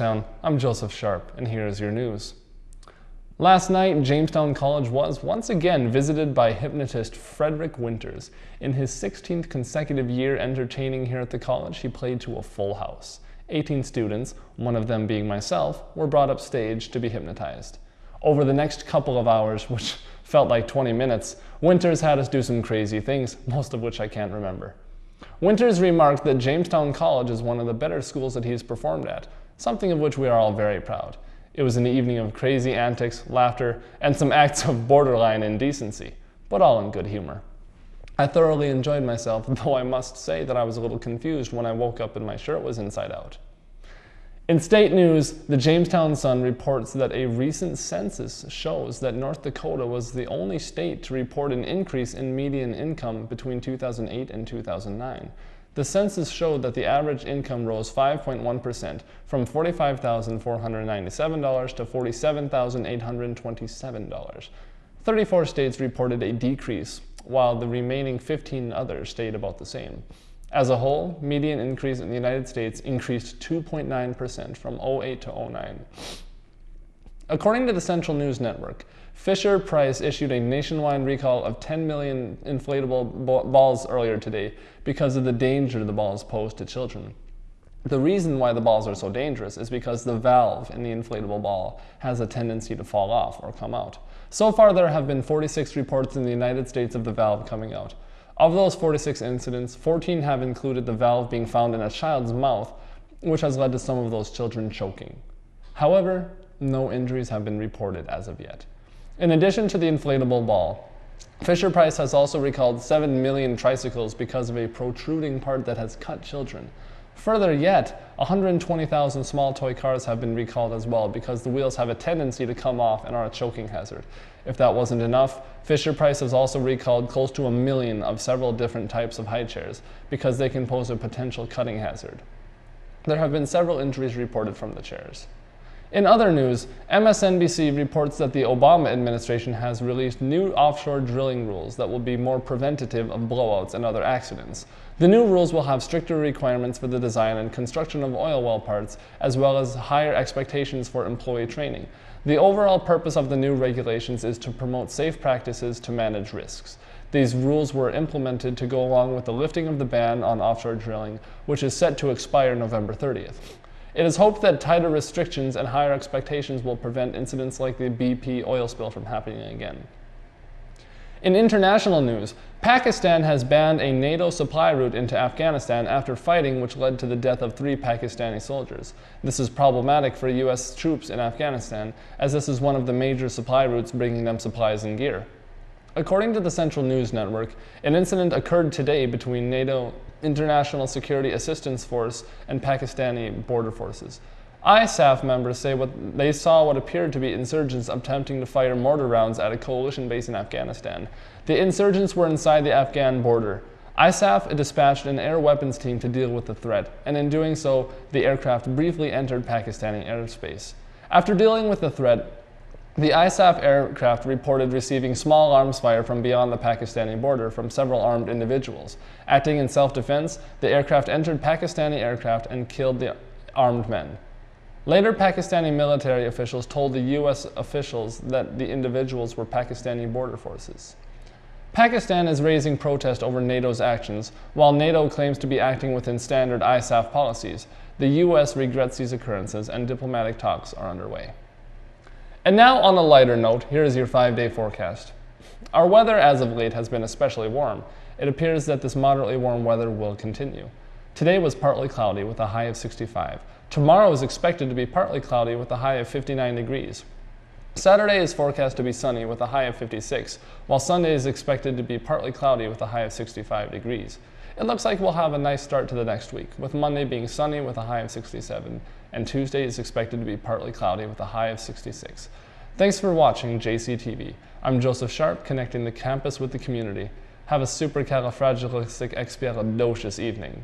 Jamestown, I'm Joseph Sharp, and here is your news. Last night, Jamestown College was once again visited by hypnotist Frederick Winters. In his 16th consecutive year entertaining here at the college, he played to a full house. 18 students, one of them being myself, were brought up stage to be hypnotized. Over the next couple of hours, which felt like 20 minutes, Winters had us do some crazy things, most of which I can't remember. Winters remarked that Jamestown College is one of the better schools that he has performed at, something of which we are all very proud. It was an evening of crazy antics, laughter, and some acts of borderline indecency, but all in good humor. I thoroughly enjoyed myself, though I must say that I was a little confused when I woke up and my shirt was inside out. In state news, the Jamestown Sun reports that a recent census shows that North Dakota was the only state to report an increase in median income between 2008 and 2009. The census showed that the average income rose 5.1% from $45,497 to $47,827. 34 states reported a decrease, while the remaining 15 others stayed about the same. As a whole, median increase in the United States increased 2.9% from 08 to 09. According to the Central News Network, Fisher-Price issued a nationwide recall of 10 million inflatable balls earlier today because of the danger the balls pose to children. The reason why the balls are so dangerous is because the valve in the inflatable ball has a tendency to fall off or come out. So far, there have been 46 reports in the United States of the valve coming out. Of those 46 incidents, 14 have included the valve being found in a child's mouth, which has led to some of those children choking. However, no injuries have been reported as of yet. In addition to the inflatable ball, Fisher-Price has also recalled 7 million tricycles because of a protruding part that has cut children. Further yet, 120,000 small toy cars have been recalled as well because the wheels have a tendency to come off and are a choking hazard. If that wasn't enough, Fisher-Price has also recalled close to 1 million of several different types of high chairs because they can pose a potential cutting hazard. There have been several injuries reported from the chairs. In other news, MSNBC reports that the Obama administration has released new offshore drilling rules that will be more preventative of blowouts and other accidents. The new rules will have stricter requirements for the design and construction of oil well parts, as well as higher expectations for employee training. The overall purpose of the new regulations is to promote safe practices to manage risks. These rules were implemented to go along with the lifting of the ban on offshore drilling, which is set to expire November 30th. It is hoped that tighter restrictions and higher expectations will prevent incidents like the BP oil spill from happening again. In international news, Pakistan has banned a NATO supply route into Afghanistan after fighting which led to the death of 3 Pakistani soldiers. This is problematic for US troops in Afghanistan, as this is one of the major supply routes bringing them supplies and gear. According to the Central News Network, an incident occurred today between NATO International Security Assistance Force and Pakistani border forces. ISAF members say they saw what appeared to be insurgents attempting to fire mortar rounds at a coalition base in Afghanistan. The insurgents were inside the Afghan border. ISAF dispatched an air weapons team to deal with the threat, and in doing so, the aircraft briefly entered Pakistani airspace. After dealing with the threat, the ISAF aircraft reported receiving small arms fire from beyond the Pakistani border from several armed individuals. Acting in self-defense, the aircraft entered Pakistani aircraft and killed the armed men. Later, Pakistani military officials told the US officials that the individuals were Pakistani border forces. Pakistan is raising protest over NATO's actions, while NATO claims to be acting within standard ISAF policies. The US regrets these occurrences and diplomatic talks are underway. And now, on a lighter note, here is your 5-day forecast. Our weather as of late has been especially warm. It appears that this moderately warm weather will continue. Today was partly cloudy with a high of 65. Tomorrow is expected to be partly cloudy with a high of 59 degrees. Saturday is forecast to be sunny with a high of 56, while Sunday is expected to be partly cloudy with a high of 65 degrees. It looks like we'll have a nice start to the next week, with Monday being sunny with a high of 67, and Tuesday is expected to be partly cloudy with a high of 66. Thanks for watching JCTV. I'm Joseph Sharp, connecting the campus with the community. Have a supercalifragilisticexpialidocious evening.